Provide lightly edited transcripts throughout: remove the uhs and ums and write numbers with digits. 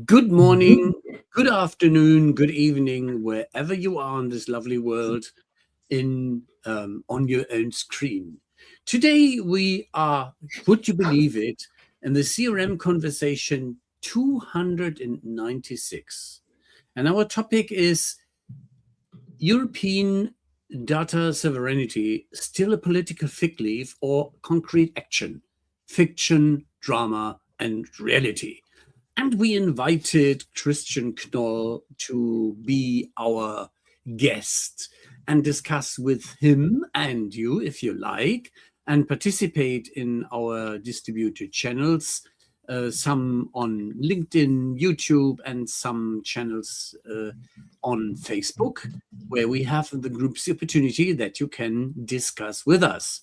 Good morning, good afternoon, good evening, wherever you are in this lovely world on your own screen. Today we are, would you believe it, in the CRM conversation 296. And our topic is European data sovereignty, still a political fig leaf or concrete action, fiction, drama, and reality. And we invited Christian Knoll to be our guest and discuss with him and you, if you like, and participate in our distributed channels, some on LinkedIn, YouTube, and some channels on Facebook, where we have the group's opportunity that you can discuss with us.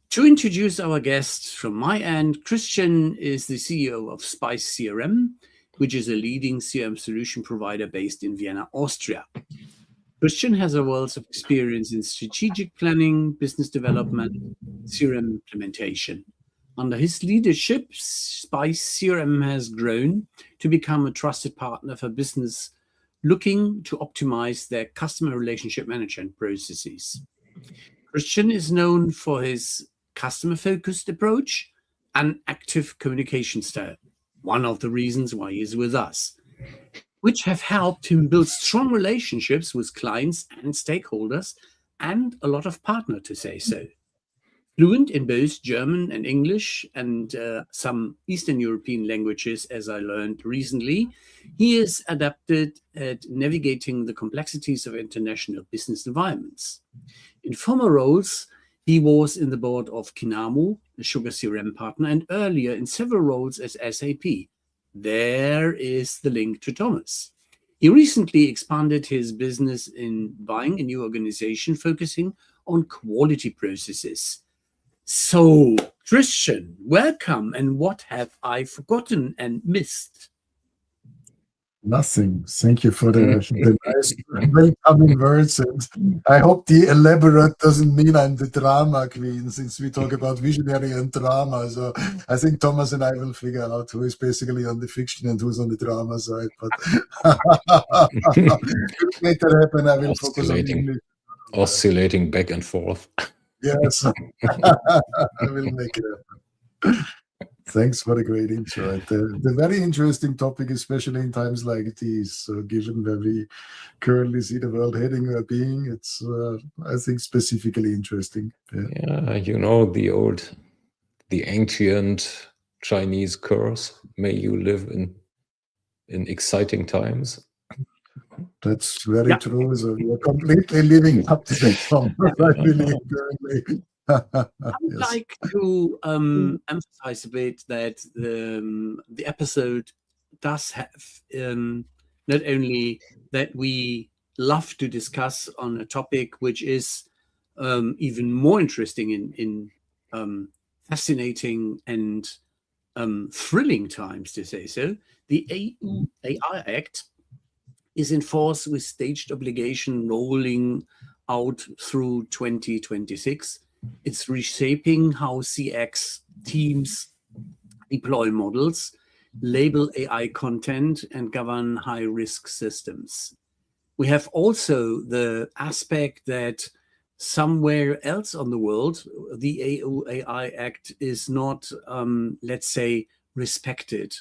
To introduce our guest from my end, Christian is the CEO of Spice CRM, which is a leading CRM solution provider based in Vienna, Austria. Christian has a wealth of experience in strategic planning, business development, CRM implementation. Under his leadership, Spice CRM has grown to become a trusted partner for business looking to optimize their customer relationship management processes. Christian is known for his customer-focused approach and active communication style, one of the reasons why he is with us, which have helped him build strong relationships with clients and stakeholders and a lot of partners, to say so. Fluent in both German and English and some Eastern European languages, as I learned recently, he is adapted at navigating the complexities of international business environments. In former roles, he was in the board of Kinamo, a sugar CRM partner, and earlier in several roles as SAP. There is the link to Thomas. He recently expanded his business in buying a new organization focusing on quality processes. So, Christian, welcome. And what have I forgotten and missed? Nothing. Thank you for the nice welcoming words. And I hope the elaborate doesn't mean I'm the drama queen, since we talk about visionary and drama. So I think Thomas and I will figure out who is basically on the fiction and who's on the drama side. But to make that happen, I will focus on English. Oscillating back and forth. Yes, I will make it happen. Thanks for the great intro. The very interesting topic, especially in times like these, given where we currently see the world heading or being, it's, I think, specifically interesting. Yeah, the ancient Chinese curse, may you live in exciting times. That's very true. So we are completely living up to that promise, I believe, currently. I would like to emphasize a bit that the episode does have not only that we love to discuss on a topic which is even more interesting in fascinating and thrilling times, to say so. The EU AI Act is in force with staged obligation rolling out through 2026. It's reshaping how CX teams deploy models, label AI content, and govern high-risk systems. We have also the aspect that somewhere else on the world, the EU AI Act is not, let's say, respected,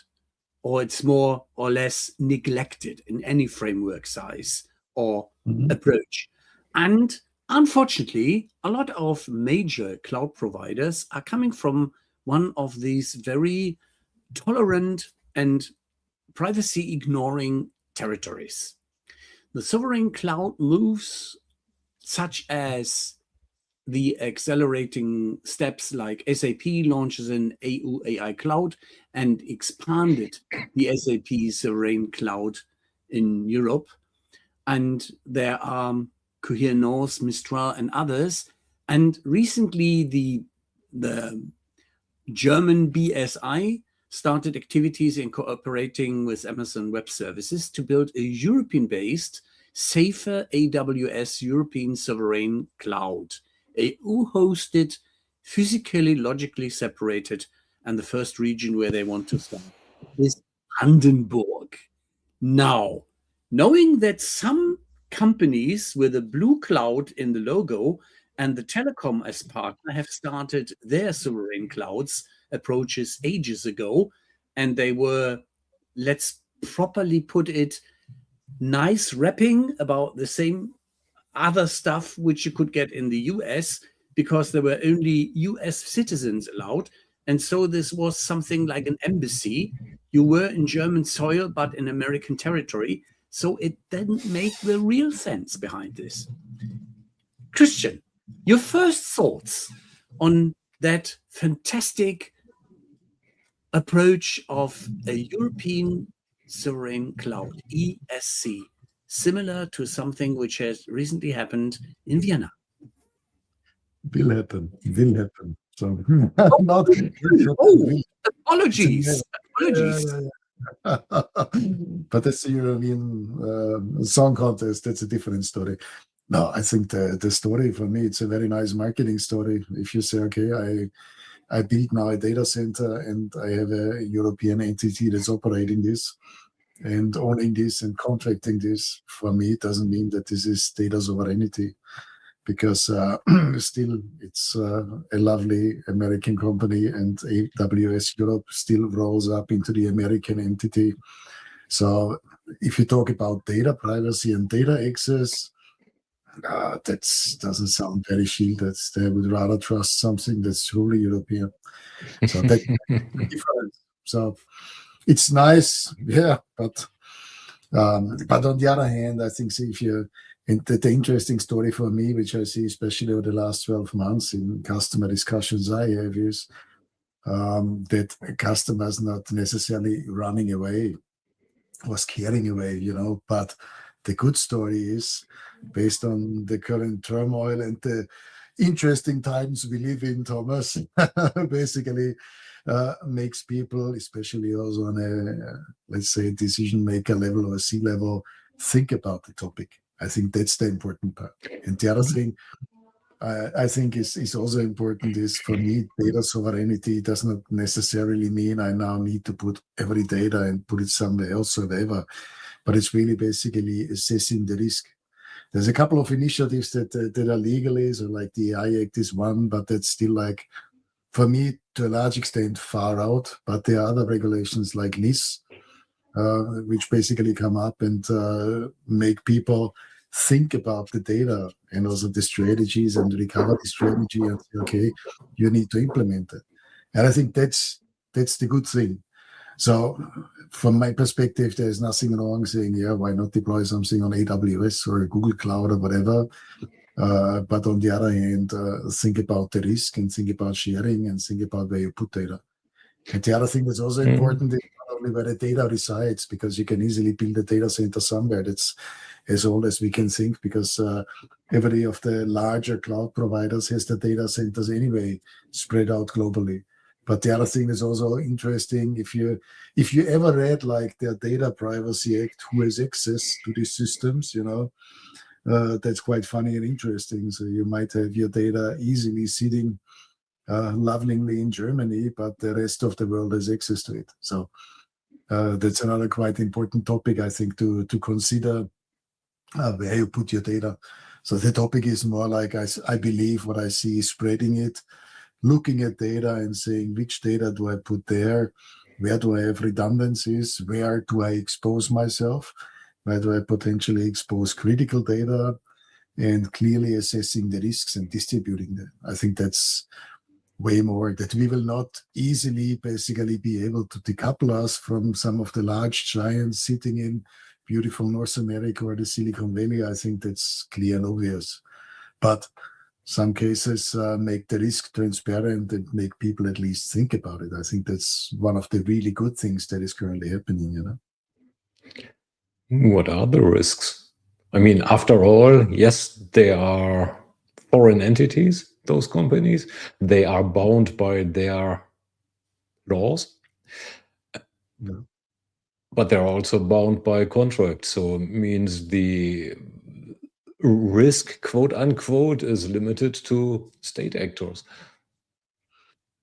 or it's more or less neglected in any framework size or approach. And unfortunately, a lot of major cloud providers are coming from one of these very tolerant and privacy-ignoring territories. The sovereign cloud moves, such as the accelerating steps like SAP launches an EU AI cloud and expanded the SAP sovereign cloud in Europe. And there are Coherence, Mistral, and others. And recently, the German BSI started activities in cooperating with Amazon Web Services to build a European-based, safer AWS European Sovereign Cloud, EU-hosted, physically, logically separated, and the first region where they want to start is Brandenburg. Now, knowing that some companies with a blue cloud in the logo and the telecom as partner have started their sovereign clouds approaches ages ago, and they were, let's properly put it, nice wrapping about the same other stuff which you could get in the US because there were only US citizens allowed. And so this was something like an embassy. You were in German soil, but in American territory. So it didn't make the real sense behind this. Christian, your first thoughts on that fantastic approach of a European Sovereign Cloud, ESC, similar to something which has recently happened in Vienna. Will happen. So not. Apologies. But that's the European Song Contest. That's a different story. No, I think the story for me, it's a very nice marketing story. If you say, okay, I build now a data center and I have a European entity that's operating this and owning this and contracting this, for me, it doesn't mean that this is data sovereignty, because still it's a lovely American company and AWS Europe still rolls up into the American entity. So if you talk about data privacy and data access, that doesn't sound very shielded. They would rather trust something that's truly European. So that's different. So it's nice, yeah, but on the other hand, I think the interesting story for me, which I see especially over the last 12 months in customer discussions I have, is that customers not necessarily running away or scaring away, but the good story is, based on the current turmoil and the interesting times we live in, Thomas, basically makes people, especially also on a, let's say, decision maker level or C-level, think about the topic. I think that's the important part. And the other thing I think is also important is, for me, data sovereignty does not necessarily mean I now need to put every data and put it somewhere else or whatever, but it's really basically assessing the risk. There's a couple of initiatives that are legally, so like the AI Act is one, but that's still, like, for me, to a large extent, far out. But there are other regulations like NIS, which basically come up and make people think about the data and also the strategies and the recovery strategy, and say, okay, you need to implement it. And I think that's the good thing. So from my perspective, there's nothing wrong saying, yeah, why not deploy something on AWS or Google Cloud or whatever. But on the other hand, think about the risk and think about sharing and think about where you put data. And the other thing that's also important is not only where the data resides, because you can easily build a data center somewhere that's as old as we can think, because every of the larger cloud providers has the data centers anyway spread out globally. But the other thing is also interesting, if you ever read like their Data Privacy Act, who has access to these systems, that's quite funny and interesting. So you might have your data easily sitting lovingly in Germany, but the rest of the world has access to it. So that's another quite important topic, I think, to consider where you put your data. So the topic is more like, I believe what I see is spreading it, looking at data and saying, which data do I put there? Where do I have redundancies? Where do I expose myself? Where do I potentially expose critical data? And clearly assessing the risks and distributing them. I think that's way more, that we will not easily basically be able to decouple us from some of the large giants sitting in beautiful North America or the Silicon Valley. I think that's clear and obvious. But some cases make the risk transparent and make people at least think about it. I think that's one of the really good things that is currently happening, What are the risks? I mean, after all, yes, they are foreign entities, those companies. They are bound by their laws. Yeah. But they're also bound by contracts. So it means the risk, quote unquote, is limited to state actors.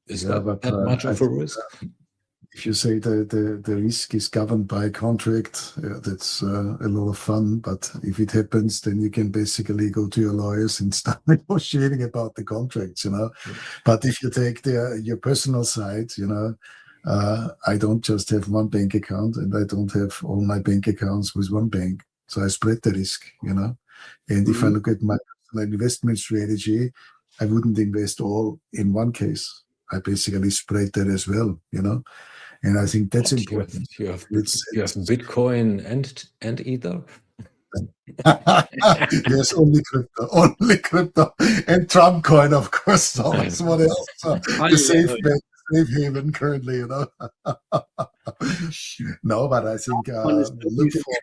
Is that much of a risk? if you say the risk is governed by a contract, that's a lot of fun. But if it happens, then you can basically go to your lawyers and start negotiating about the contracts, But if you take your personal side, I don't just have one bank account, and I don't have all my bank accounts with one bank. So I spread the risk, And if I look at my personal investment strategy, I wouldn't invest all in one case. I basically spread that as well, And I think that's important. You have Bitcoin and Ether. Yes, only crypto, and Trump coin, of course. So that's what else? The safe haven currently, No, but I think look for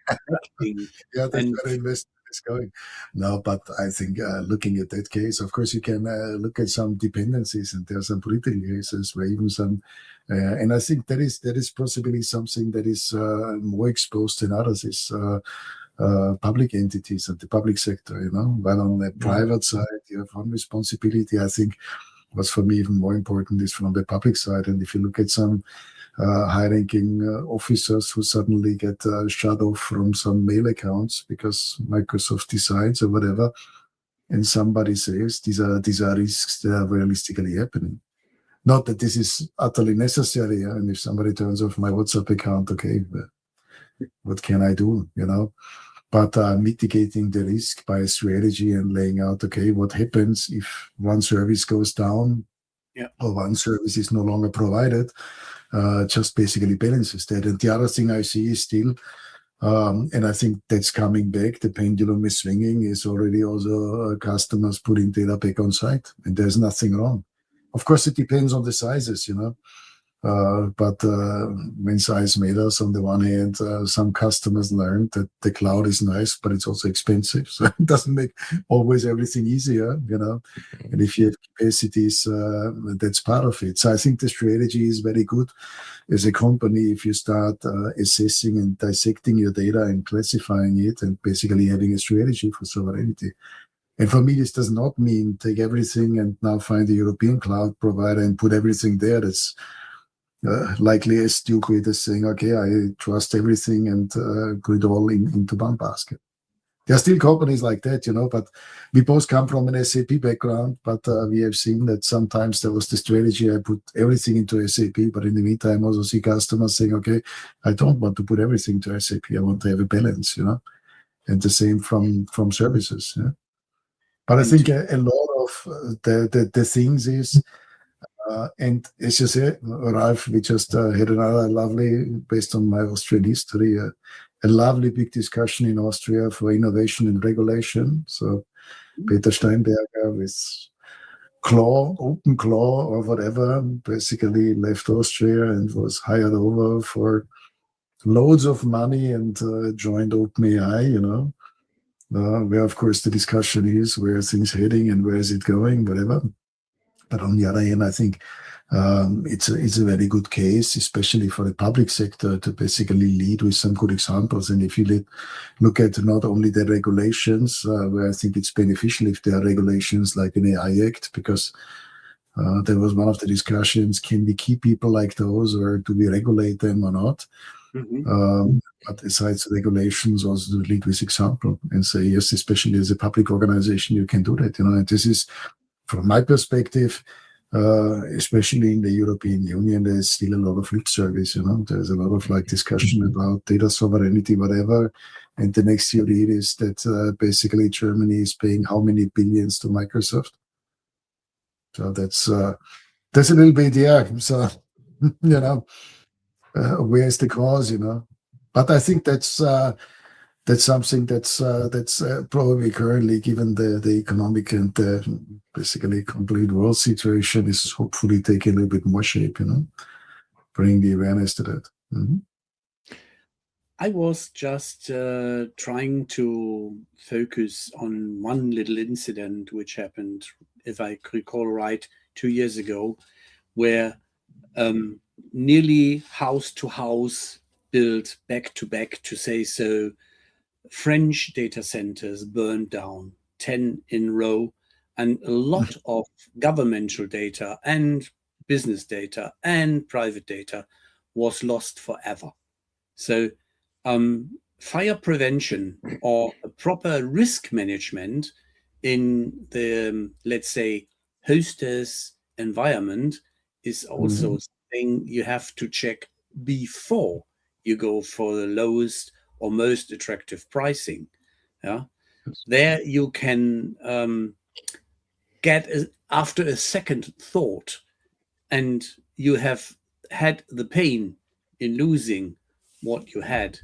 that's where investment is going. No, but I think looking at that case, of course, you can look at some dependencies, and there are some political cases where even some, and I think that is possibly something that is more exposed than others is. Public entities and the public sector, While on the private side, you have one responsibility. I think what's for me even more important is from the public side. And if you look at some high-ranking officers who suddenly get shut off from some mail accounts because Microsoft decides or whatever, and somebody says these are risks that are realistically happening. Not that this is utterly necessary, and if somebody turns off my WhatsApp account, okay, what can I do, But mitigating the risk by a strategy and laying out, okay, what happens if one service goes down or one service is no longer provided, just basically balances that. And the other thing I see is still, and I think that's coming back, the pendulum is swinging, is already also customers putting data back on site, and there's nothing wrong. Of course, it depends on the sizes, But when size matters, on the one hand, some customers learned that the cloud is nice, but it's also expensive. So it doesn't make always everything easier, And if you have capacities, that's part of it. So I think the strategy is very good as a company. If you start assessing and dissecting your data and classifying it and basically having a strategy for sovereignty. And for me, this does not mean take everything and now find a European cloud provider and put everything there. That's likely as stupid as saying, okay, I trust everything and put it all into one basket. There are still companies like that, but we both come from an SAP background, but we have seen that sometimes there was the strategy, I put everything into SAP, but in the meantime, also see customers saying, okay, I don't want to put everything to SAP. I want to have a balance, and the same from services. But I think a lot of the things is, and as you say, Ralph, we just had another lovely, based on my Austrian history, a lovely big discussion in Austria for innovation and regulation. So Peter Steinberger with open claw or whatever, basically left Austria and was hired over for loads of money and joined OpenAI, where of course the discussion is where are things heading and where is it going, whatever. But on the other hand, I think it's a very good case, especially for the public sector, to basically lead with some good examples. And if you look at not only the regulations, where I think it's beneficial if there are regulations like an AI Act, because there was one of the discussions, can we keep people like those or do we regulate them or not? But besides regulations, also to lead with example and say, yes, especially as a public organization, you can do that. And this is, from my perspective, especially in the European Union, there's still a lot of lip service. There's a lot of discussion about data sovereignty, whatever. And the next you read is that basically Germany is paying how many billions to Microsoft. So that's a little bit, So where's the cause? But I think that's something that's probably currently, given the economic and basically complete world situation, is hopefully taking a little bit more shape, bring the awareness to that. Mm-hmm. I was just trying to focus on one little incident which happened, if I recall right, 2 years ago, where nearly house to house built back to back, to say so, French data centers burned down, 10 in a row, and a lot of governmental data and business data and private data was lost forever. So fire prevention or a proper risk management in the, let's say, hostess environment is also something you have to check before you go for the lowest or most attractive pricing. Yeah, there you can get after a second thought, and you have had the pain in losing what you had,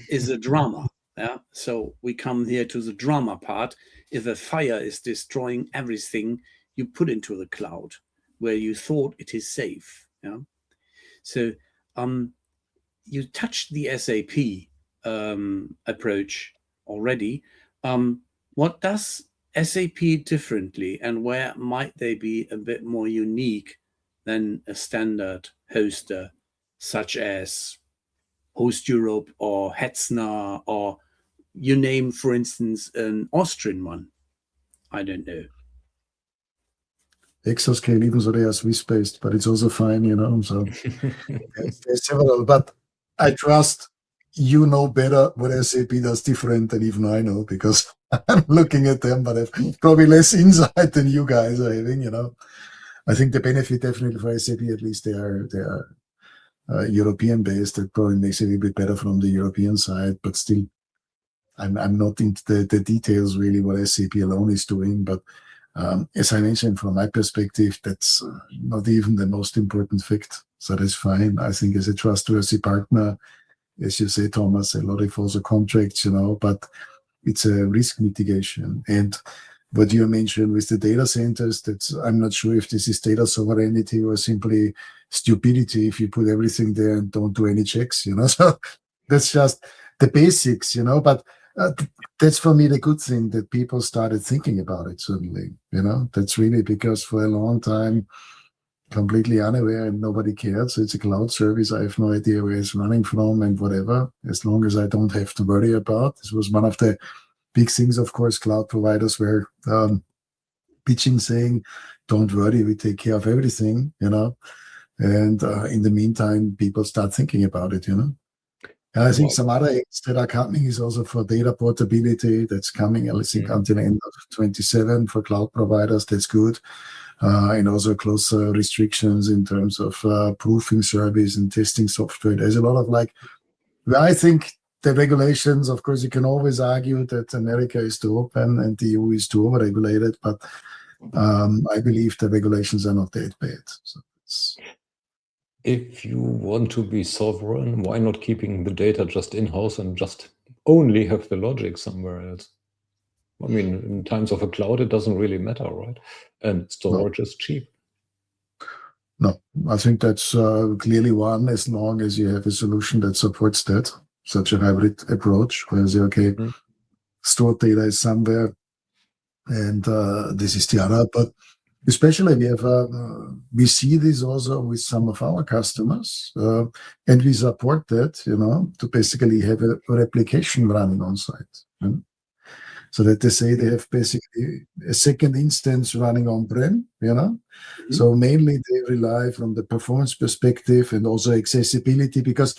is a drama. Yeah, so we come here to the drama part. If a fire is destroying everything you put into the cloud where you thought it is safe. Yeah, so you touched the SAP approach already. What does SAP differently, and where might they be a bit more unique than a standard hoster such as Host Europe or Hetzner, or you name, for instance, an Austrian one? I don't know. Exascale, even though they are Swiss-based, but it's also fine, you know. So there's several, but I trust you know better what SAP does different than even I know, because I'm looking at them, but I've probably less insight than you guys are having, you know. I think the benefit definitely for SAP, at least they are European based. That probably makes it a little bit better from the European side, but still, I'm not into the details really what SAP alone is doing. But as I mentioned, from my perspective, that's not even the most important fact. So that's fine. I think as a trustworthy partner, as you say, Thomas, a lot of also contracts, you know, but it's a risk mitigation. And what you mentioned with the data centers, that's, I'm not sure if this is data sovereignty or simply stupidity if you put everything there and don't do any checks, you know. So that's just the basics, you know. But that's for me the good thing, that people started thinking about it suddenly, you know. That's really because for a long time, completely unaware and nobody cared. So it's a cloud service. I have no idea where it's running from and whatever, as long as I don't have to worry about. This was one of the big things, of course, cloud providers were pitching, saying, don't worry, we take care of everything, you know. And in the meantime, people start thinking about it, you know. And I think some other aids that are coming is also for data portability. That's coming, I think, until the end of 27 for cloud providers. That's good. And also closer restrictions in terms of proofing service and testing software. There's a lot of I think the regulations, of course, you can always argue that America is too open and the EU is too overregulated, but I believe the regulations are not that bad. So if you want to be sovereign, why not keeping the data just in-house and just only have the logic somewhere else? I mean, in times of a cloud, it doesn't really matter, right? And storage is cheap. No, I think that's clearly one, as long as you have a solution that supports that, such a hybrid approach, where you say, okay, stored data is somewhere, and this is the other. But especially we see this also with some of our customers, and we support that, you know, to basically have a replication running on site. So that they say they have basically a second instance running on-prem, you know. So mainly they rely from the performance perspective and also accessibility, because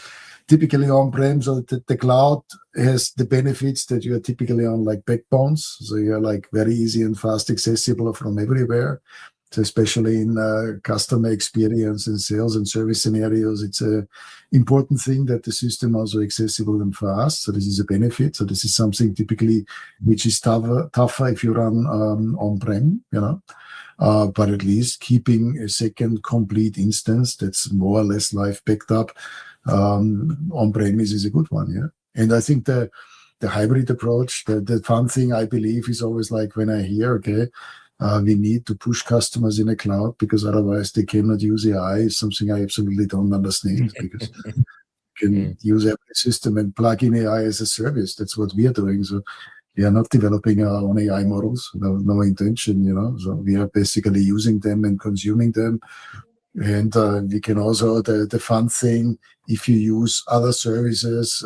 typically on-prem, so the cloud has the benefits that you are typically on like backbones. So you're like very easy and fast accessible from everywhere. So especially in customer experience and sales and service scenarios, it's an important thing that the system also accessible and fast. So this is a benefit. So this is something typically which is tougher if you run on-prem, you know. But at least keeping a second complete instance that's more or less live backed up on-premise is a good one, yeah. And I think the hybrid approach, the fun thing I believe is always like when I hear, okay, we need to push customers in a cloud because otherwise they cannot use AI, is something I absolutely don't understand, because you can use every system and plug in AI as a service. That's what we are doing. So we are not developing our own AI models, no intention, you know. So we are basically using them and consuming them. And we can also, the fun thing, if you use other services,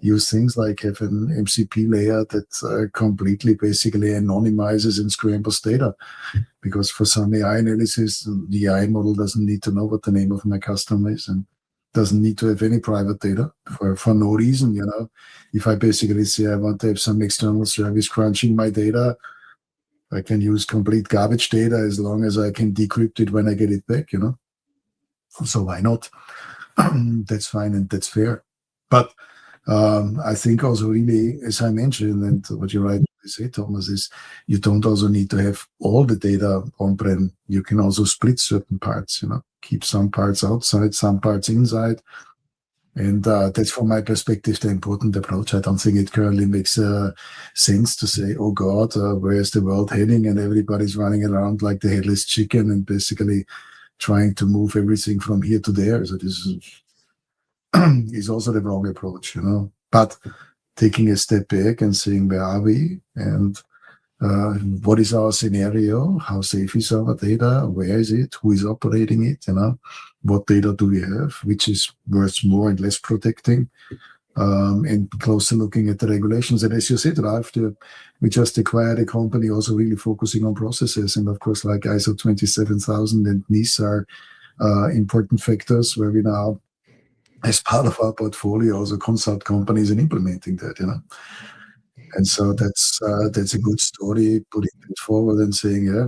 use things like have an MCP layer that completely basically anonymizes and scrambles data. Because for some AI analysis, the AI model doesn't need to know what the name of my customer is. And doesn't need to have any private data for no reason, you know. If I basically say I want to have some external service crunching my data, I can use complete garbage data as long as I can decrypt it when I get it back, you know. So why not? That's fine and that's fair. But I think also really, as I mentioned, and what you rightly say, Thomas, is you don't also need to have all the data on-prem. You can also split certain parts, you know, keep some parts outside, some parts inside. And that's from my perspective the important approach. I don't think it currently makes sense to say, oh God, where is the world heading? And everybody's running around like the headless chicken and basically trying to move everything from here to there. So this is also the wrong approach, you know. But taking a step back and saying, where are we? And what is our scenario? How safe is our data? Where is it? Who is operating it? You know, what data do we have? Which is worth more and less protecting? And closer looking at the regulations. And as you said, Ralph, we just acquired a company also really focusing on processes. And of course, like ISO 27000 and NIS are important factors where we now, as part of our portfolio, also consult companies in implementing that, you know. And so that's a good story, putting it forward and saying, yeah,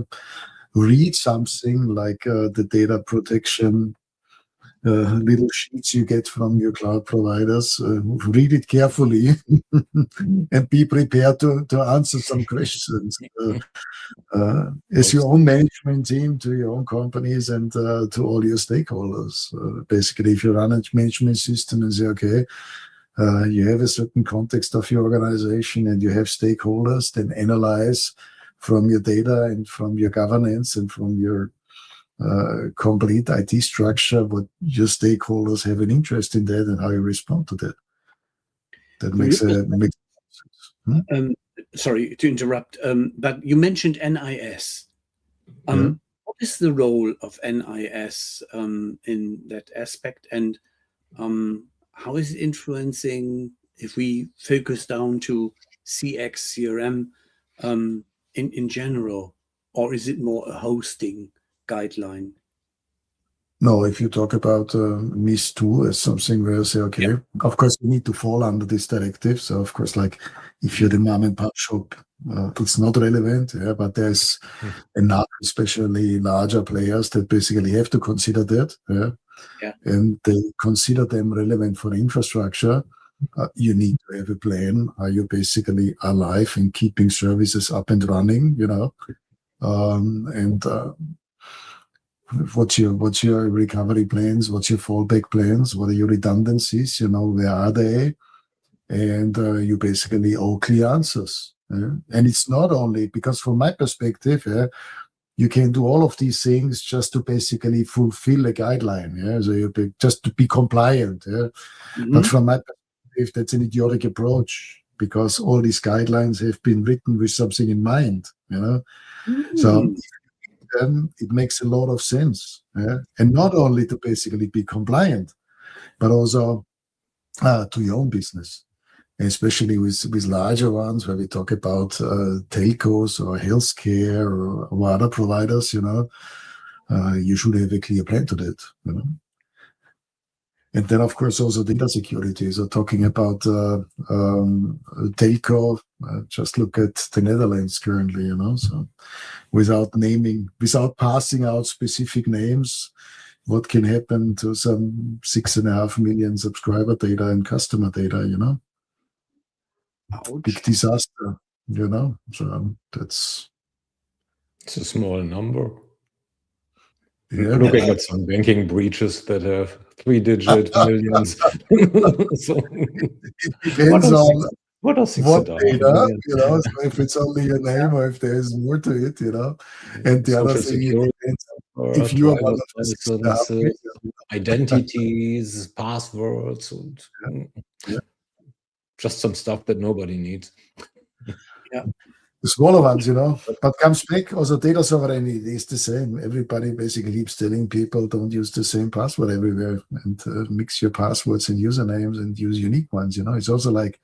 read something like the data protection little sheets you get from your cloud providers. Read it carefully and be prepared to answer some questions. As your own management team, to your own companies, and to all your stakeholders. Basically, if you run a management system and say, okay, you have a certain context of your organization and you have stakeholders, then analyze from your data and from your governance and from your complete IT structure what your stakeholders have an interest in that and how you respond to that. That makes sense. Sorry to interrupt, but you mentioned NIS. Yeah. What is the role of NIS in that aspect, and how is it influencing, if we focus down to CX, CRM in general, or is it more a hosting guideline? No, if you talk about NIS2 as something where you say, okay, Yeah. of course, you need to fall under this directive. So, of course, like if you're the mom and pop shop, it's not relevant. Yeah, but there's enough, especially larger players, that basically have to consider that. Yeah. Yeah. And they consider them relevant for infrastructure. You need to have a plan. Are you basically alive and keeping services up and running? You know, what's your recovery plans? What's your fallback plans? What are your redundancies? You know, where are they? And you basically owe clear answers. And it's not only because, from my perspective, you can do all of these things just to basically fulfill a guideline. Yeah, so you just to be compliant. Yeah, but from my perspective, that's an idiotic approach because all these guidelines have been written with something in mind. You know, so then it makes a lot of sense. Yeah? And not only to basically be compliant, but also to your own business, especially with larger ones where we talk about telcos or healthcare or other providers. You know, you should have a clear plan to that. You know. And then, of course, also data security. So talking about telco, just look at the Netherlands currently, you know. So without passing out specific names, what can happen to some 6.5 million subscriber data and customer data, you know? Ouch. Big disaster, you know. So it's a small number. Yeah, looking at some banking breaches that have 3-digit millions. So it depends on what data, you know, so if it's only your name or if there's more to it, you know. And the other thing, it depends if you are one of the 6.5 million. Identities, passwords, and just some stuff that nobody needs. Yeah. The smaller ones, you know, but comes back also data sovereignty is the same. Everybody basically keeps telling people don't use the same password everywhere and mix your passwords and usernames and use unique ones. You know, it's also like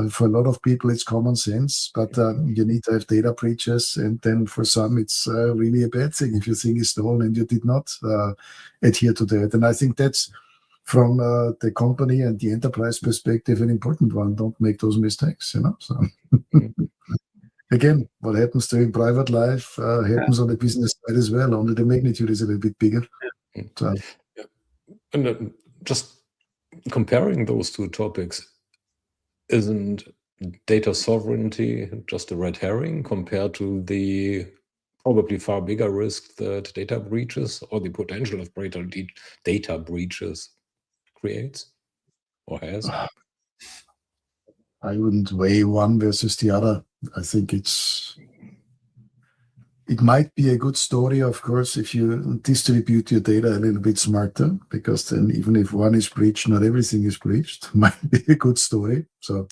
for a lot of people it's common sense, but you need to have data breaches, and then for some it's really a bad thing if your thing is stolen and you did not adhere to that. And I think that's from the company and the enterprise perspective, an important one. Don't make those mistakes, So again, what happens to in private life happens on the business side as well. Only the magnitude is a little bit bigger. So, And just comparing those two topics, isn't data sovereignty just a red herring compared to the probably far bigger risk that data breaches or the potential of greater data breaches creates or has? I wouldn't weigh one versus the other. I think it might be a good story, of course, if you distribute your data a little bit smarter, because then even if one is breached, not everything is breached. Might be a good story. So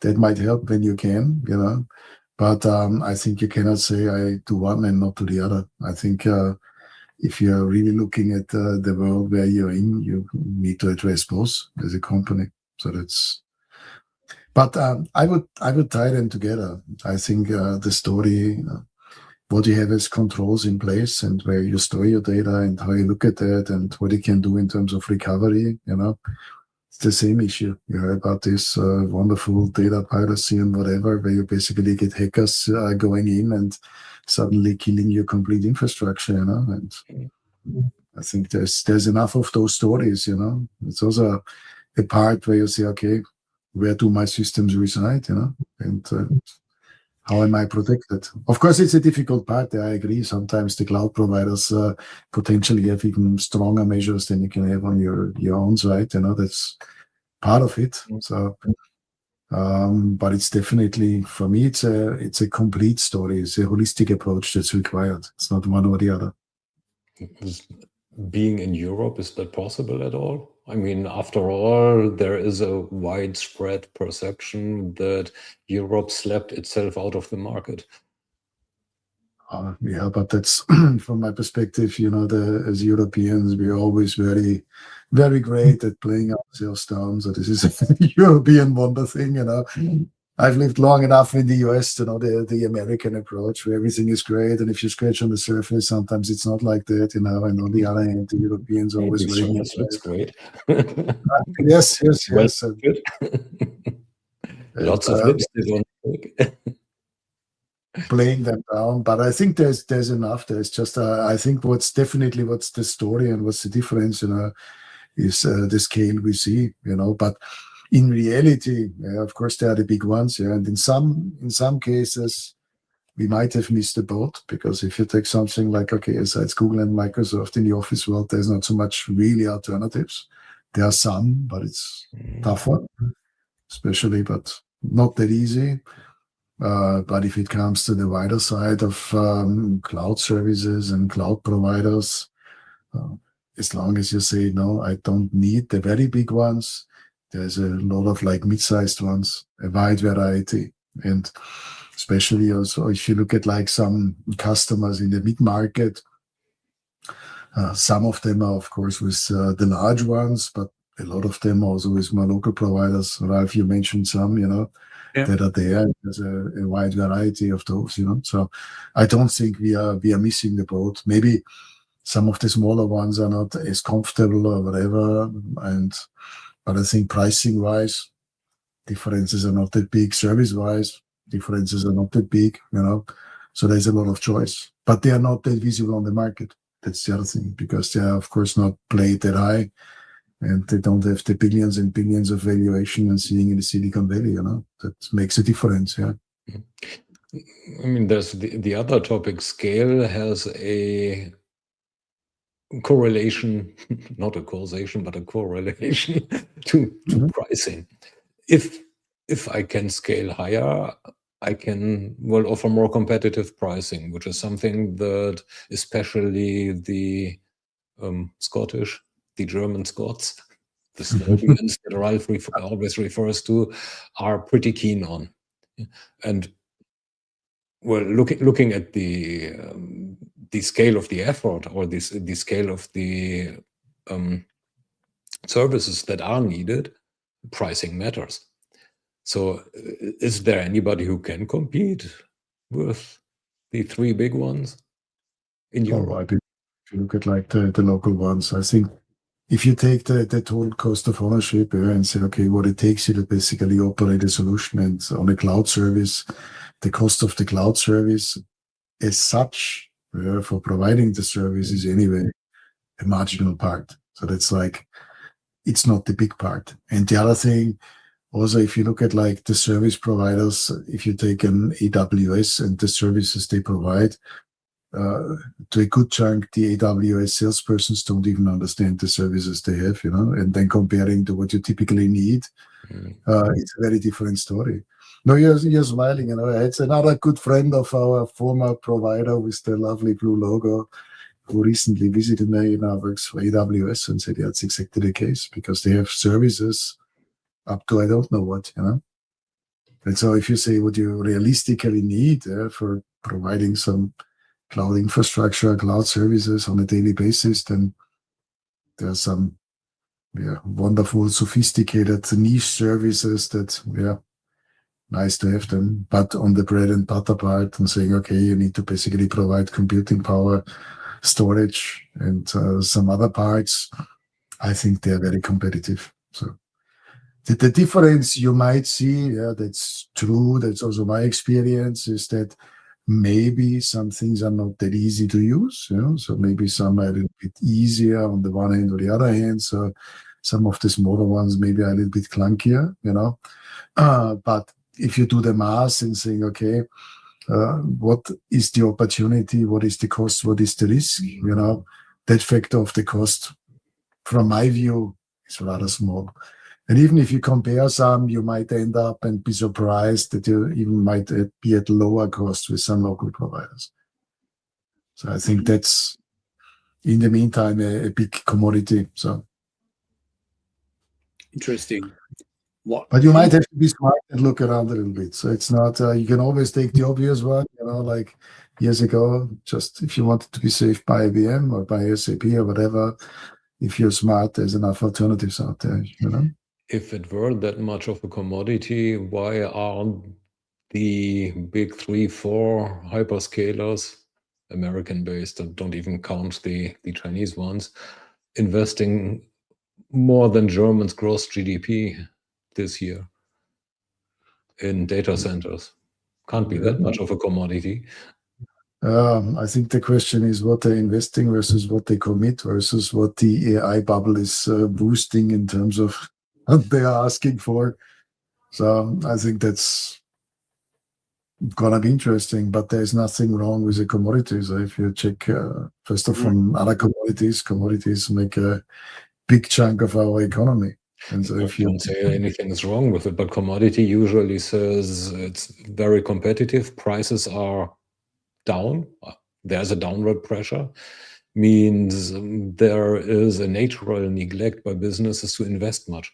that might help when you can, But I think you cannot say I do one and not to the other. I think if you're really looking at the world where you're in, you need to address both as a company. So that's. But I would tie them together. I think the story, what you have as controls in place, and where you store your data, and how you look at that, and what you can do in terms of recovery. It's the same issue. You heard about this wonderful data piracy and whatever, where you basically get hackers going in and suddenly killing your complete infrastructure. And I think there's enough of those stories. It's also a part where you say, okay, where do my systems reside? And how am I protected? Of course, it's a difficult part. I agree. Sometimes the cloud providers potentially have even stronger measures than you can have on your own side. That's part of it. So, but it's definitely, for me, it's a complete story. It's a holistic approach that's required. It's not one or the other. Being in Europe, is that possible at all? I mean, after all, there is a widespread perception that Europe slapped itself out of the market. Yeah, but that's from my perspective, as Europeans, we're always very, very great at playing ourselves down. So this is a European wonder thing, I've lived long enough in the US to know the American approach, where everything is great. And if you scratch on the surface, sometimes it's not like that, And on the other hand, the Europeans always very That's great. Yes. Well, lots of lipstick on playing them down, but I think there's enough. There's just I think what's the story and what's the difference, is the scale we see, But in reality, of course, they are the big ones, And in some cases, we might have missed the boat, because if you take something like, okay, besides Google and Microsoft in the office world, there's not so much really alternatives. There are some, but it's tougher, especially, but not that easy. But if it comes to the wider side of cloud services and cloud providers, as long as you say, no, I don't need the very big ones, there's a lot of mid-sized ones, a wide variety. And especially also if you look at some customers in the mid-market, some of them are, of course, with the large ones, but a lot of them also with more local providers. Ralph, you mentioned some, that are there. There's a wide variety of those, So I don't think we are missing the boat. Maybe some of the smaller ones are not as comfortable or whatever, but I think pricing wise, differences are not that big. Service wise, differences are not that big, So there's a lot of choice, but they are not that visible on the market. That's the other thing, because they are, of course, not played that high. And they don't have the billions and billions of valuation and seeing in the Silicon Valley, That makes a difference, yeah. I mean, there's the other topic. Scale has a correlation, not a causation, but a correlation to pricing. If I can scale higher, I can offer more competitive pricing, which is something that especially the Scottish, the German Scots, the Swabians that Ralph always refers to, are pretty keen on. And looking at the scale of the effort, or the scale of the services that are needed, pricing matters. So is there anybody who can compete with the three big ones in Europe? If you look at the local ones, I think if you take the total cost of ownership and say, okay, what it takes you to basically operate a solution and on a cloud service, the cost of the cloud service as such for providing the service is anyway a marginal part. So that's like, it's not the big part. And the other thing, also, if you look at like the service providers, if you take an AWS and the services they provide, to a good chunk, the AWS salespersons don't even understand the services they have, and then comparing to what you typically need, it's a very different story. No, you're smiling, It's another good friend of our former provider with the lovely blue logo who recently visited me, works for AWS and said, yeah, it's exactly the case because they have services up to I don't know what, And so if you say what you realistically need for providing some cloud infrastructure, cloud services on a daily basis, then there are some wonderful, sophisticated niche services that, nice to have them. But on the bread and butter part and saying, okay, you need to basically provide computing power, storage, and some other parts, I think they're very competitive. So the difference you might see, that's true, that's also my experience, is that maybe some things are not that easy to use, so maybe some are a little bit easier on the one hand or the other hand, so some of the smaller ones maybe are a little bit clunkier, but if you do the math and saying, okay, what is the opportunity, what is the cost, what is the risk, that factor of the cost, from my view, is rather small. And even if you compare some, you might end up and be surprised that you even might be at lower cost with some local providers. So I think that's, in the meantime, a big commodity. So Interesting. But you might have to be smart and look around a little bit. So it's not, you can always take the obvious one, like years ago, just if you wanted to be safe by IBM or by SAP or whatever, if you're smart, there's enough alternatives out there, If it were that much of a commodity, why aren't the big 3, 4 hyperscalers, American-based, and don't even count the Chinese ones, investing more than Germany's gross GDP this year in data centers? Can't be that much of a commodity. I think the question is what they're investing versus what they commit versus what the AI bubble is boosting in terms of what they are asking for. So I think that's gonna be interesting, but there's nothing wrong with the commodities. If you check first of all other commodities make a big chunk of our economy. And so if you don't say anything is wrong with it, but commodity usually says it's very competitive, prices are down, there's a downward pressure, means there is a natural neglect by businesses to invest much.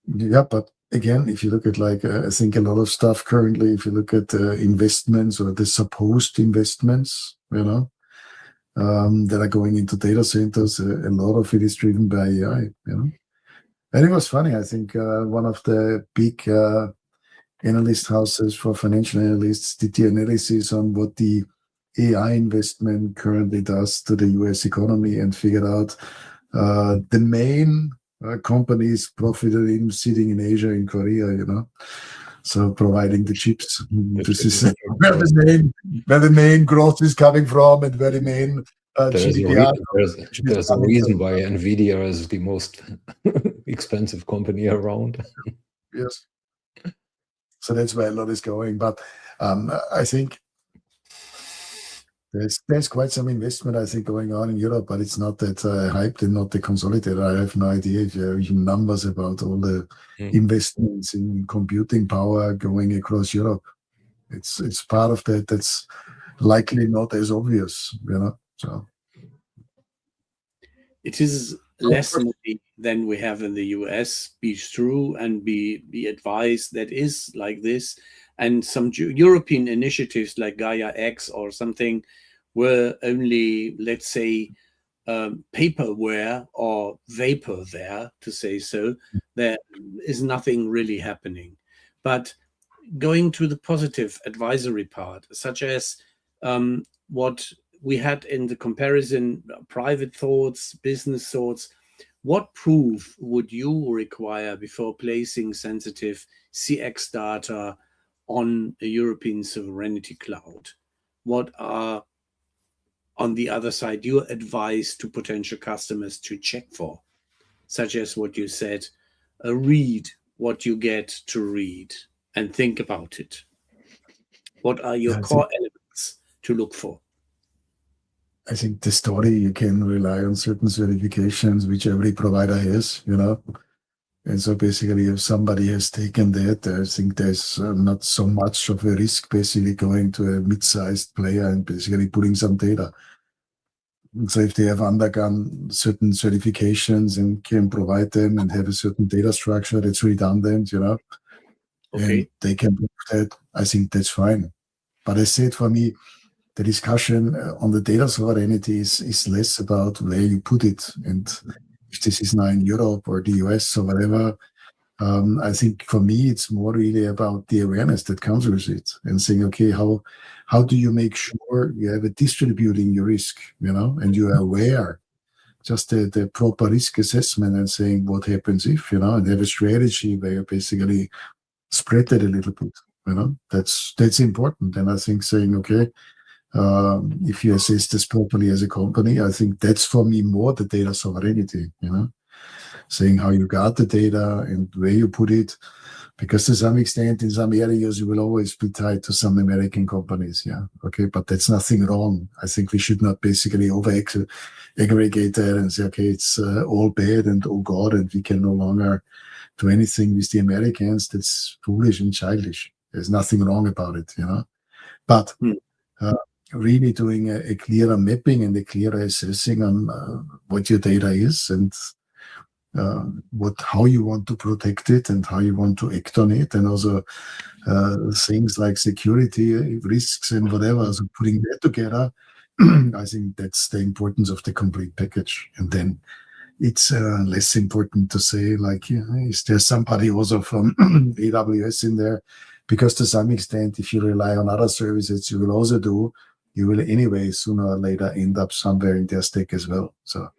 Yeah, but again, if you look at I think a lot of stuff currently, if you look at investments or the supposed investments, that are going into data centers, a lot of it is driven by AI, And it was funny, I think one of the big analyst houses for financial analysts did the analysis on what the AI investment currently does to the US economy and figured out the main companies profited in sitting in Asia, in Korea, so providing the chips. This is where the main growth is coming from and where the main GDP. There's a reason why NVIDIA is the most expensive company around. Yes. So that's where a lot is going. But I think there's quite some investment, I think, going on in Europe, but it's not that hyped and not the consolidated. I have no idea if you have even numbers about all the investments in computing power going across Europe. It's part of that that's likely not as obvious, So it is less money than we have in the US, be true and be advised that is like this. And some European initiatives like Gaia X or something were only, let's say, paperware or vapor there, to say so. There is nothing really happening. But going to the positive advisory part, such as what we had in the comparison private thoughts, business thoughts. What proof would you require before placing sensitive CX data on a European Sovereignty Cloud? What are, on the other side, your advice to potential customers to check for, such as what you said, read what you get to read and think about it? What are your core elements to look for? I think the story, you can rely on certain certifications which every provider has, And so basically, if somebody has taken that, I think there's not so much of a risk basically going to a mid-sized player and basically putting some data. And so if they have undergone certain certifications and can provide them and have a certain data structure that's redundant, and they can prove that, I think that's fine. But I said, for me, the discussion on the data sovereignty is less about where you put it. And if this is now in Europe or the US or whatever, I think for me, it's more really about the awareness that comes with it and saying, okay, how do you make sure you have a distributing your risk, and you are aware, just the proper risk assessment and saying what happens if, and have a strategy where you basically spread it a little bit, that's important. And I think saying, okay, if you assess this properly as a company, I think that's for me more the data sovereignty, saying how you got the data and where you put it, because to some extent in some areas you will always be tied to some American companies, but that's nothing wrong. I think we should not basically aggregate that and say, okay, it's all bad and oh God, and we can no longer do anything with the Americans. That's foolish and childish. There's nothing wrong about it, but really doing a clearer mapping and a clearer assessing on what your data is and how you want to protect it and how you want to act on it, and also things like security risks and whatever. So putting that together, I think that's the importance of the complete package. And then it's less important to say, like, is there somebody also from AWS in there? Because to some extent, if you rely on other services, you will anyway sooner or later end up somewhere in their stack as well. So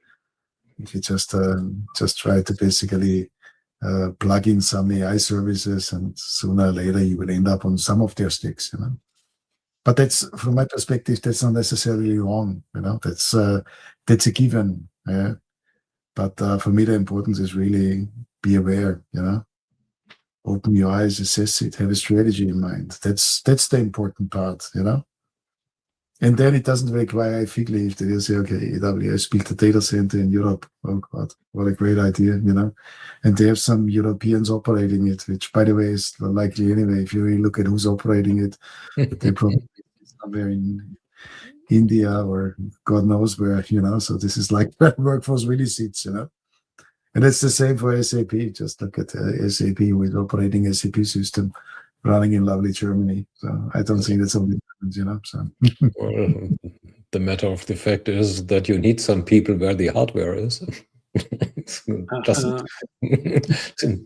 if you just try to basically plug in some AI services, and sooner or later you will end up on some of their stacks, But that's, from my perspective, that's not necessarily wrong, That's a given. But for me, the importance is really be aware, Open your eyes, assess it, have a strategy in mind. That's the important part, And then it doesn't require a fig leaf that you say, okay, AWS built a data center in Europe. Oh God, what a great idea, And they have some Europeans operating it, which, by the way, is likely anyway. If you really look at who's operating it, they probably somewhere in India or God knows where, So this is like where workforce really sits, And it's the same for SAP. Just look at SAP with operating SAP system running in lovely Germany. So I don't think that's only happens, So. Well, the matter of the fact is that you need some people where the hardware is.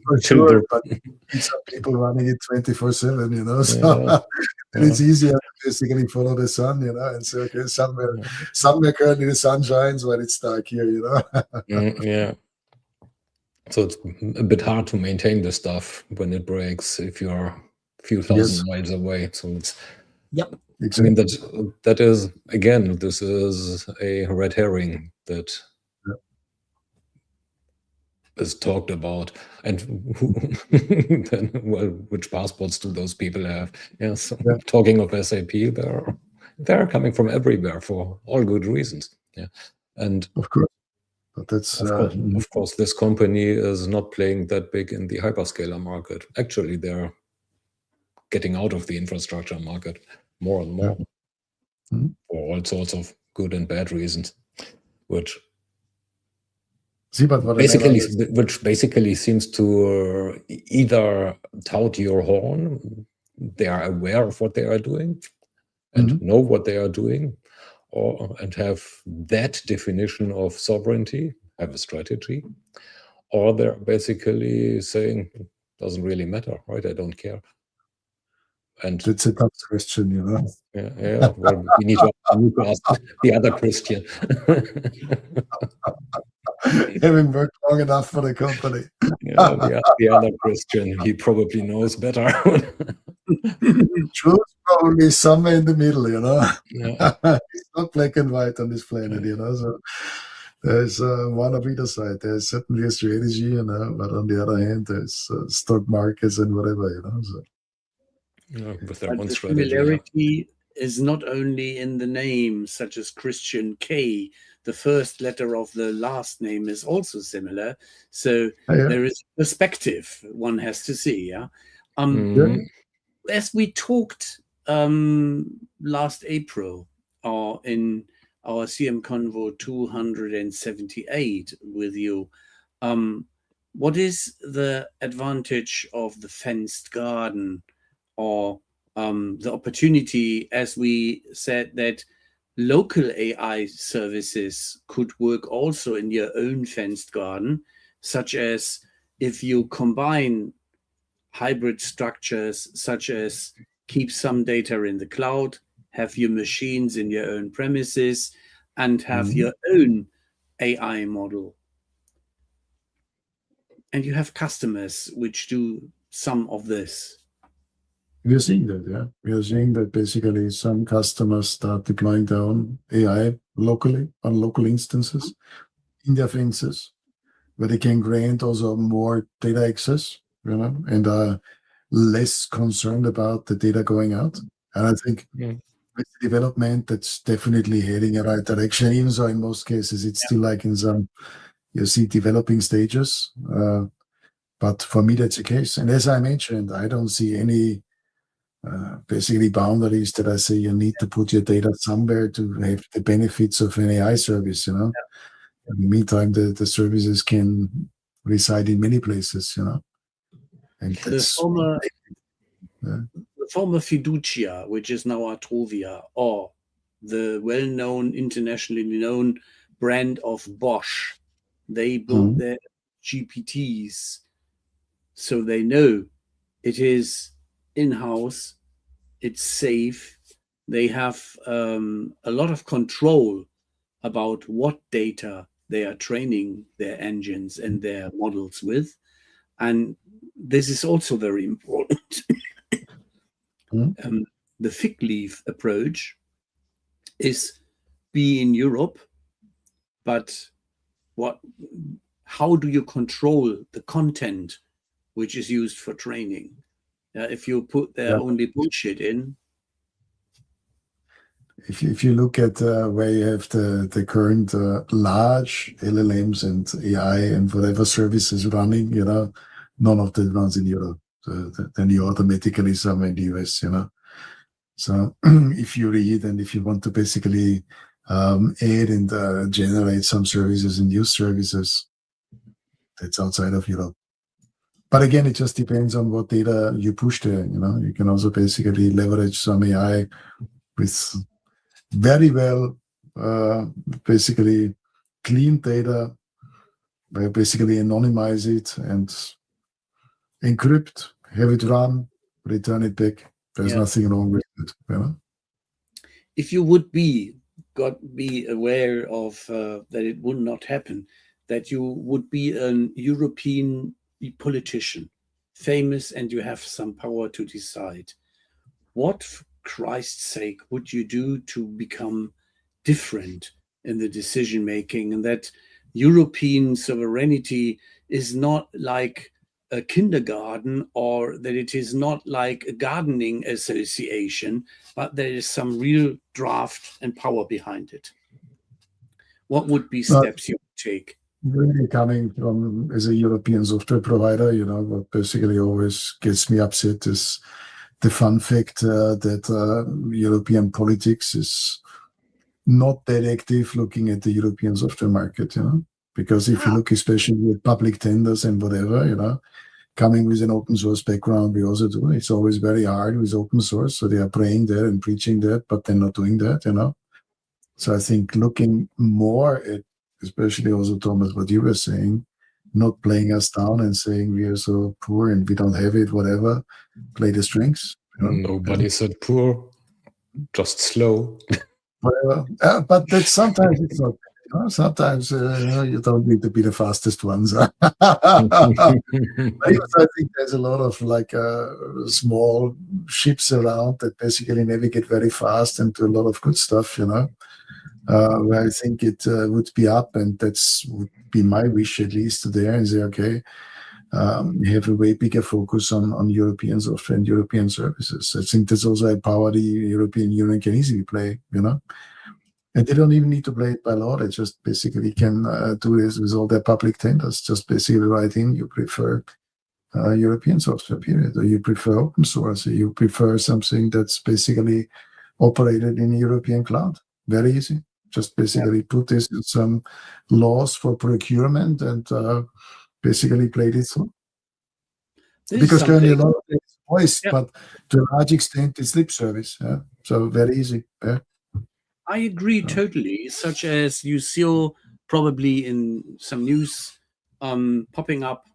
For sure, but you need some people running it 24/7, So and it's easier to basically follow the sun, and say, okay, somewhere currently the sun shines when it's dark here, Yeah. So it's a bit hard to maintain the stuff when it breaks if you're a few thousand miles away. So it's Exactly. I mean, that is, again, this is a red herring that is talked about, and then, well, which passports do those people have? Yes, talking of SAP, they're coming from everywhere for all good reasons. And of course, but that's of course, this company is not playing that big in the hyperscaler market. Actually, they're getting out of the infrastructure market more and more for all sorts of good and bad reasons, which basically seems to either tout your horn, they are aware of what they are doing and know what they are doing, and have that definition of sovereignty, have a strategy, or they're basically saying, it doesn't really matter, right? I don't care. And that's a tough question, you know. yeah. Well, we need to ask the other Christian. Having worked long enough for the company. Yeah, the other Christian, he probably knows better. Truth probably somewhere in the middle, you know. Yeah. It's not black and white on this planet, you know. So there's one of either side. There's certainly a strategy, you know, but on the other hand, there's stock markets and whatever, you know. So. Yeah, with their But own the strategy. similarity is not only in the name, such as Christian K. The first letter of the last name is also similar. So there is perspective one has to see. Yeah. As we talked last April, or in our CM Convo 278 with you, what is the advantage of the fenced garden, or the opportunity, as we said, that local AI services could work also in your own fenced garden, such as if you combine hybrid structures, such as keep some data in the cloud, have your machines in your own premises, and have your own AI model. And you have customers which do some of this. We are seeing that, yeah. We are seeing that basically some customers start deploying their own AI locally on local instances in their fences, where they can grant also more data access, you know, and are less concerned about the data going out. And I think with the development, that's definitely heading in the right direction, even though in most cases it's still like in some, you see, developing stages. But for me, that's the case. And as I mentioned, I don't see any basically boundaries that I say you need to put your data somewhere to have the benefits of an AI service, you know. In the meantime, the services can reside in many places, you know. And the former Fiducia, which is now Artovia, or the well-known, internationally known brand of Bosch, they built their GPTs, so they know it is in-house, it's safe. They have a lot of control about what data they are training their engines and their models with. And this is also very important. The fig leaf approach is be in Europe, but how do you control the content which is used for training? If you put there only bullshit in. If you look at where you have the current large LLMs and AI and whatever services running, you know, none of that runs in Europe. So then you automatically somewhere in the US, you know. So if you read and if you want to basically add and generate some services and use services, that's outside of Europe. But again, it just depends on what data you push there. You know, you can also basically leverage some AI with very well, basically clean data, where basically anonymize it and encrypt, have it run, return it back. There's nothing wrong with it. You know? If you would be aware of that it would not happen, that you would be an European politician, famous, and you have some power to decide, what, for Christ's sake, would you do to become different in the decision making, and that European sovereignty is not like a kindergarten, or that it is not like a gardening association, but there is some real draft and power behind it? What would be steps you would take? Really coming from as a European software provider, you know, what basically always gets me upset is the fun fact that European politics is not that active looking at the European software market, you know, because if you look especially at public tenders and whatever, you know, coming with an open source background, we also do. It's always very hard with open source. So they are praying that and preaching that, but they're not doing that, you know. So I think looking more at, especially also, Thomas, what you were saying, not playing us down and saying we are so poor and we don't have it, whatever, play the strengths. Nobody said poor, just slow. Whatever. But that's sometimes it's not. Sometimes you don't need to be the fastest ones. I think there's a lot of small ships around that basically navigate very fast and do a lot of good stuff. Where I think it would be up, and that's would be my wish at least to there and say, okay, you have a way bigger focus on European software and European services. I think that's also a power the European Union can easily play. And they don't even need to play it by law. They just basically can do this with all their public tenders. Just basically write in you prefer European software, period, or you prefer open source, or you prefer something that's basically operated in a European cloud. Very easy. Just basically put this in some laws for procurement and basically play this through. Because currently a lot of it is voice, but to a large extent it's lip service. So very easy. I agree totally, such as you saw probably in some news popping up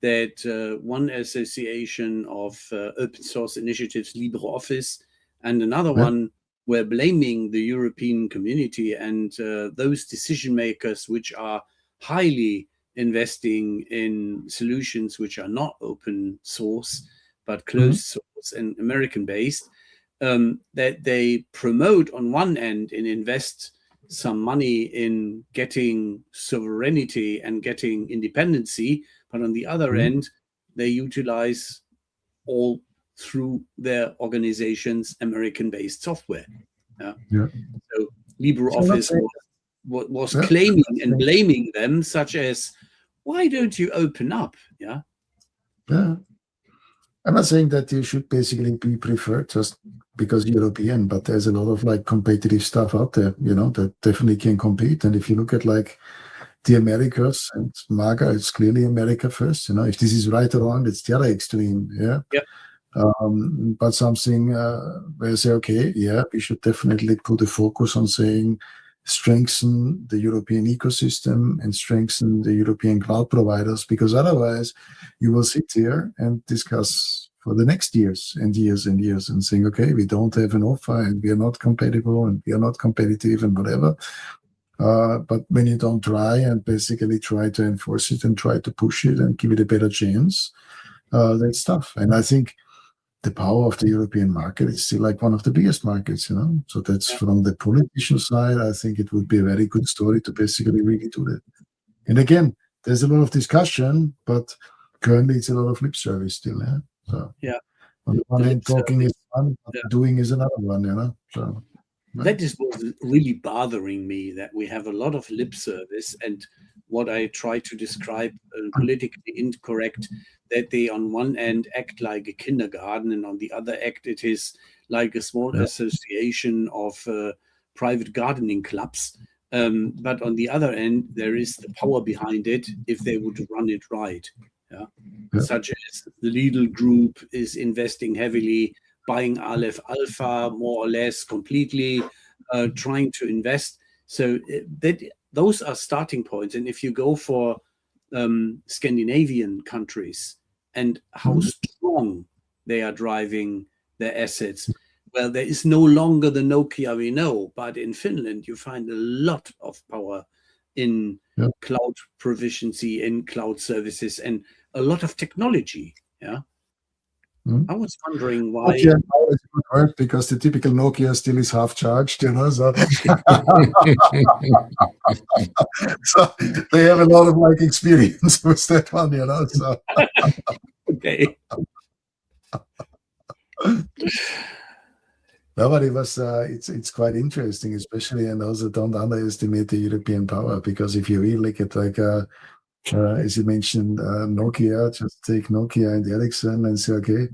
that one association of open source initiatives, LibreOffice, and another one were blaming the European community and those decision makers which are highly investing in solutions which are not open source, but closed source and American based. That they promote on one end and invest some money in getting sovereignty and getting independency, but on the other end, they utilize all through their organizations American-based software. So LibreOffice was claiming and blaming them, such as, why don't you open up? Yeah. I'm not saying that you should basically be preferred just because European, but there's a lot of competitive stuff out there, that definitely can compete. And if you look at the Americas and MAGA, it's clearly America first. If this is right or wrong, it's the other extreme. But something where you say, okay, we should definitely put a focus on saying strengthen the European ecosystem and strengthen the European cloud providers, because otherwise you will sit here and discuss for the next years and years and years and saying, okay, we don't have an offer and we are not compatible and we are not competitive and whatever. But when you don't try and basically try to enforce it and try to push it and give it a better chance, that's tough. And I think the power of the European market is still one of the biggest markets, So that's from the politician side. I think it would be a very good story to basically really do that. And again, there's a lot of discussion, but currently it's a lot of lip service still. So on the one hand, talking is one, but doing is another one, So that is what's really bothering me, that we have a lot of lip service and what I try to describe politically incorrect, that they on one end act like a kindergarten and on the other act it is like a small association of private gardening clubs. But on the other end, there is the power behind it if they would run it right. Such as the Lidl group is investing heavily, buying Aleph Alpha more or less completely, trying to invest. So those are starting points. And if you go for Scandinavian countries and how strong they are driving their assets, well, there is no longer the Nokia we know, but in Finland you find a lot of power in cloud proficiency, in cloud services, and a lot of technology. I was wondering why. Nokia is a good word, because the typical Nokia still is half charged, So, so they have a lot of experience with that one, So. Okay. No, but it was it's quite interesting, especially, and also don't underestimate the European power, because if you really look at as you mentioned, Nokia, just take Nokia and Ericsson and say, okay,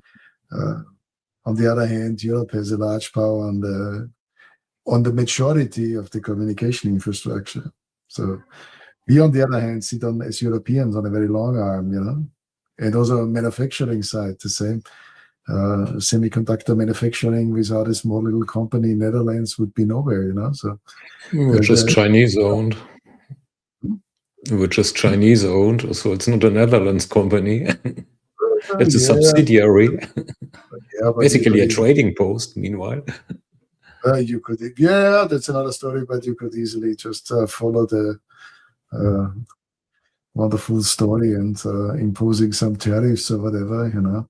on the other hand, Europe has a large power on the majority of the communication infrastructure. So we, on the other hand, sit on, as Europeans, on a very long arm, and also manufacturing side, the same. Semiconductor manufacturing without a small little company in Netherlands would be nowhere, So which is Chinese owned. Which is Chinese owned, so it's not a Netherlands company. It's a subsidiary. Yeah, but Basically a trading post, meanwhile. you could, yeah, that's another story, but you could easily just follow the wonderful story and imposing some tariffs or whatever,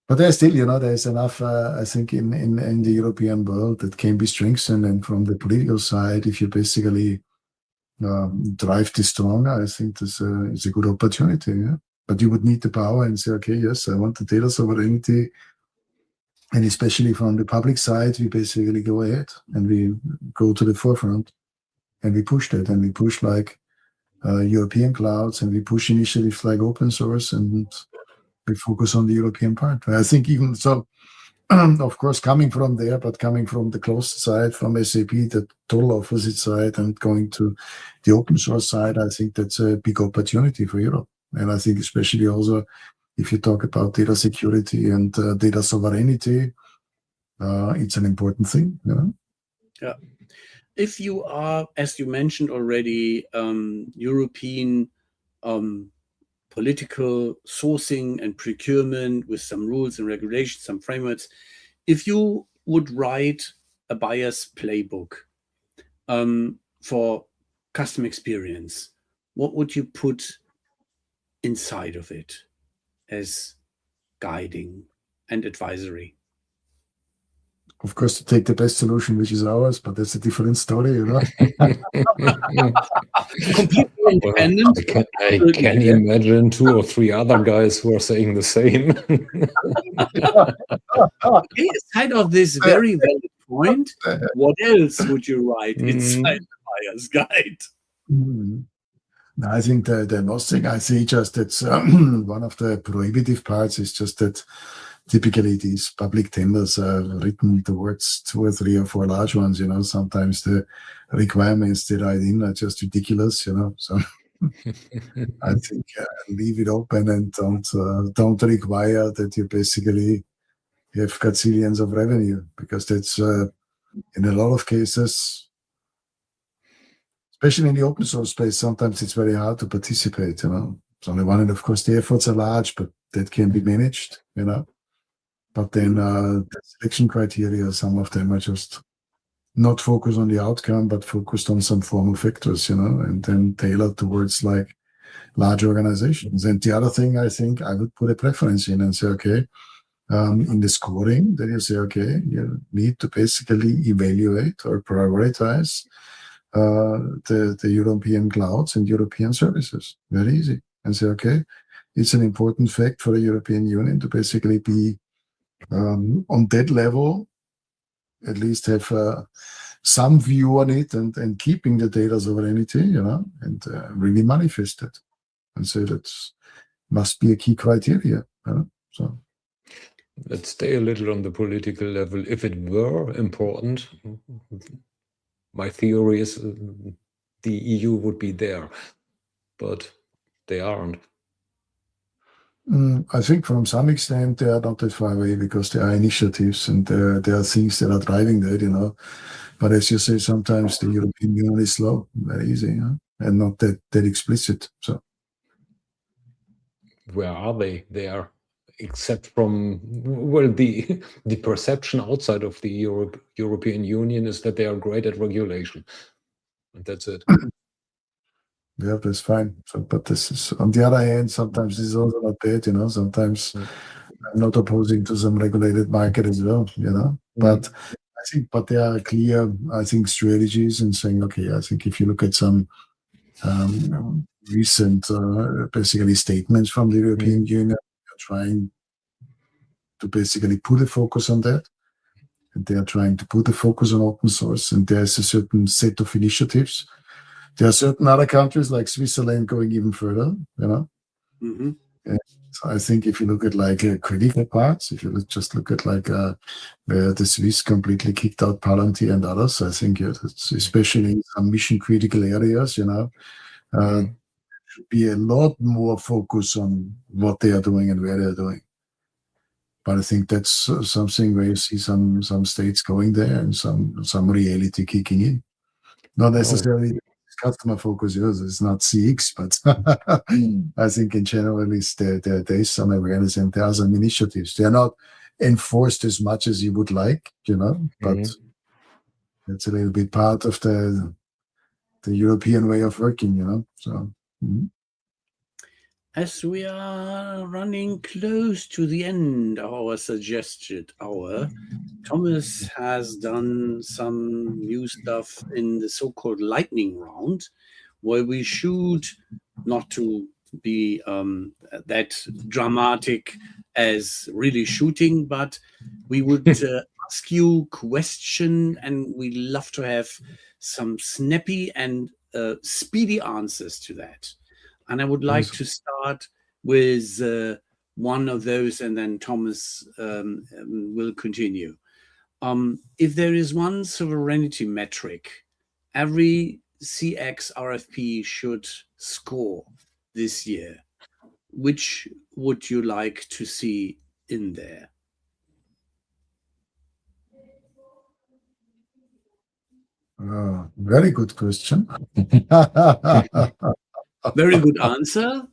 But there's still, there's enough, I think, in the European world that can be strengthened. And from the political side, if you basically drive this stronger, I think this is a good opportunity. Yeah? But you would need the power and say, okay, yes, I want the data sovereignty. And especially from the public side, we basically go ahead and we go to the forefront and we push that and we push like European clouds and we push initiatives like open source and we focus on the European part. I think even so, of course, coming from there, but coming from the closed side, from SAP, the total opposite side, and going to the open source side, I think that's a big opportunity for Europe. And I think especially also if you talk about data security and data sovereignty, it's an important thing. Yeah. If you are, as you mentioned already, European political sourcing and procurement with some rules and regulations, some frameworks, if you would write a buyer's playbook for customer experience, what would you put inside of it as guiding and advisory? Of course, to take the best solution, which is ours, but that's a different story, Completely independent. I can imagine 2 or 3 other guys who are saying the same. Okay, aside of this very valid point, what else would you write inside the buyer's guide? I think the most thing I see just that's one of the prohibitive parts is just that typically these public tenders are written towards 2 or 3 or 4 large ones. Sometimes the requirements they write in are just ridiculous. So I think leave it open and don't require that you basically have gazillions of revenue, because that's in a lot of cases, especially in the open source space, sometimes it's very hard to participate. It's only one, and of course the efforts are large, but that can be managed. But then the selection criteria, some of them are just not focused on the outcome, but focused on some formal factors, and then tailored towards like large organizations. And the other thing, I think I would put a preference in and say, okay, in the scoring, then you say, okay, you need to basically evaluate or prioritize the European clouds and European services. Very easy. And say, okay, it's an important fact for the European Union to basically be on that level, at least have some view on it and keeping the data sovereignty, and really manifest it and say that must be a key criteria. So let's stay a little on the political level. If it were important, my theory is the EU would be there, but they aren't. I think from some extent they are not that far away, because there are initiatives and there are things that are driving that, But as you say, sometimes the European Union is slow, very easy, and not that explicit. So where are they there? Except from, well, the perception outside of the European Union is that they are great at regulation, and that's it. Yeah, that's fine. So, but this is, on the other hand, sometimes this is also not bad, Sometimes I'm not opposing to some regulated market as well, But I think, there are clear, I think, strategies in saying, okay, I think if you look at some recent, basically statements from the European Union, they're trying to basically put a focus on that. And they are trying to put a focus on open source. And there's a certain set of initiatives. There are certain other countries like Switzerland going even further, Mm-hmm. So I think if you look at like critical parts, if you just look at like where the Swiss completely kicked out Palantir and others, I think it's especially in some mission critical areas, should be a lot more focus on what they are doing and where they are doing. But I think that's something where you see some states going there and some reality kicking in. Not necessarily customer focus. Yes, it's not CX, but I think in general, at least there is some awareness and there are some initiatives. They are not enforced as much as you would like, but it's a little bit part of the European way of working, So. As we are running close to the end of our suggested hour, Thomas has done some new stuff in the so-called lightning round, where we shoot, not to be that dramatic as really shooting, but we would ask you question, and we love to have some snappy and speedy answers to that. And I would like to start with one of those, and then Thomas will continue. If there is one sovereignty metric every CX RFP should score this year, which would you like to see in there? Very good question. Very good answer.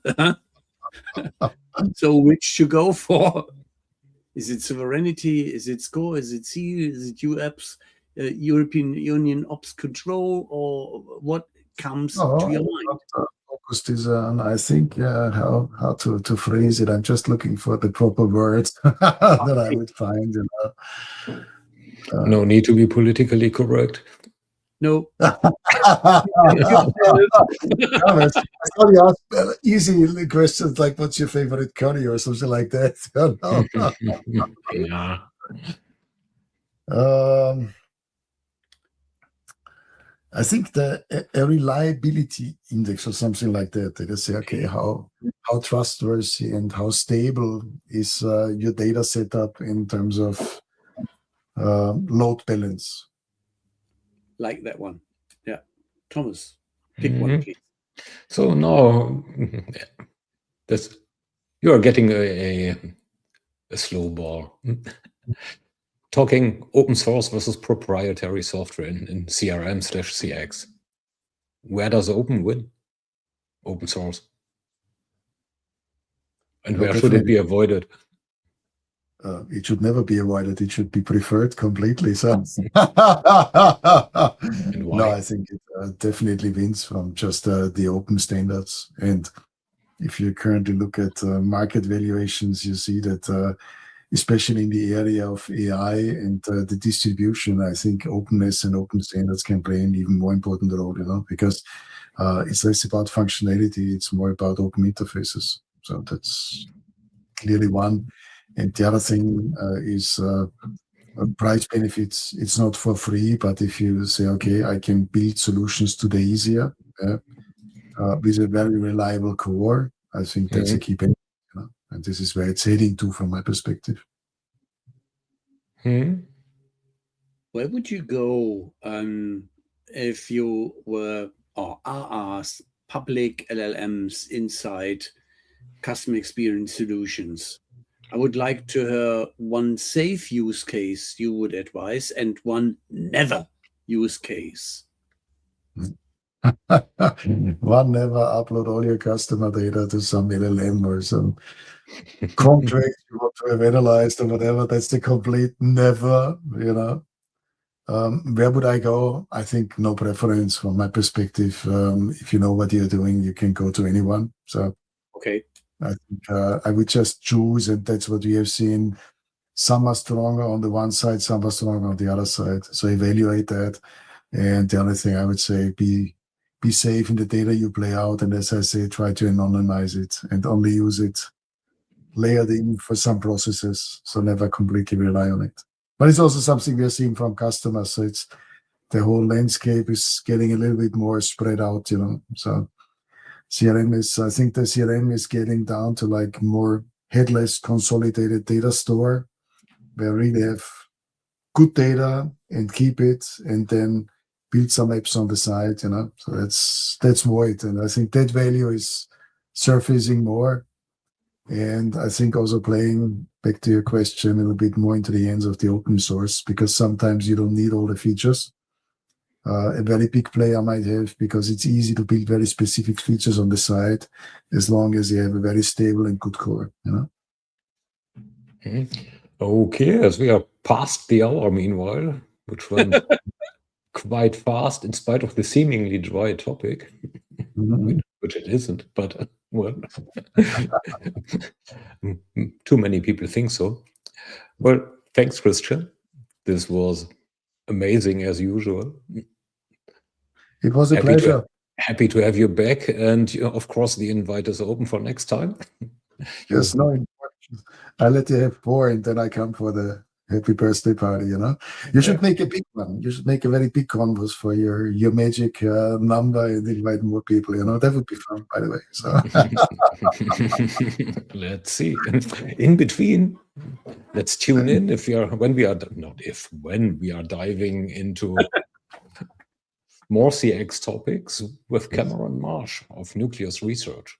So which to go for? Is it sovereignty? Is it score? Is it C? Is it UAPS, European Union Ops Control, or what comes to your mind? Focused is on, I think, how to phrase it. I'm just looking for the proper words that I would find. No need to be politically correct. No. I thought you asked easy questions like, what's your favorite curry or something like that. Yeah. I think a reliability index or something like that. They say, okay, how trustworthy and how stable is your data setup in terms of load balance. Like that one. Yeah. Thomas, pick one, please. So now you are getting a slow ball. Talking open source versus proprietary software in CRM/CX. Where does open win? Open source. And where should it be avoided? It should never be avoided. It should be preferred completely. So, And why? No, I think it definitely wins from just the open standards. And if you currently look at market valuations, you see that especially in the area of AI and the distribution, I think openness and open standards can play an even more important role, because it's less about functionality, it's more about open interfaces. So that's clearly one. And the other thing is price benefits. It's not for free, but if you say, okay, I can build solutions today easier with a very reliable core, I think that's a key benefit. And this is where it's heading to from my perspective. Where would you go if you were or are asked public LLMs inside customer experience solutions? I would like to hear one safe use case you would advise and one never use case. One, never upload all your customer data to some LLM or some contract you want to have analyzed or whatever. That's the complete never, Where would I go? I think no preference from my perspective. If you know what you're doing, you can go to anyone. So, okay. I think I would just choose, and that's what we have seen. Some are stronger on the one side, some are stronger on the other side. So evaluate that. And the other thing I would say, be safe in the data you play out. And as I say, try to anonymize it and only use it layered in for some processes. So never completely rely on it. But it's also something we're seeing from customers. So it's the whole landscape is getting a little bit more spread out, So I think the CRM is getting down to like more headless consolidated data store where we really have good data and keep it and then build some apps on the side, So that's more it. And I think that value is surfacing more. And I think also playing back to your question a little bit more into the hands of the open source, because sometimes you don't need all the features. a very big player might have, because it's easy to build very specific features on the side as long as you have a very stable and good core, you know? Okay, as we are past the hour meanwhile, which went quite fast in spite of the seemingly dry topic, which it isn't, but well, too many people think so. Well, thanks, Christian. This was amazing as usual. It was a pleasure. Happy to have you back, and of course the invite is open for next time. Yes, no important. I let you have 4 and then I come for the happy birthday party, you know. You should make a big one. You should make a very big converse for your magic number and invite more people, you know. That would be fun, by the way. So let's see. In between, let's tune in when we are diving into more CX topics with Cameron Marsh of Nucleus Research,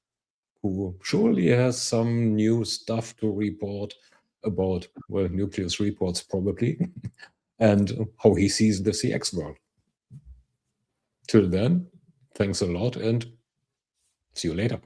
who surely has some new stuff to report about, well, Nucleus reports probably, and how he sees the CX world. Till then, thanks a lot and see you later.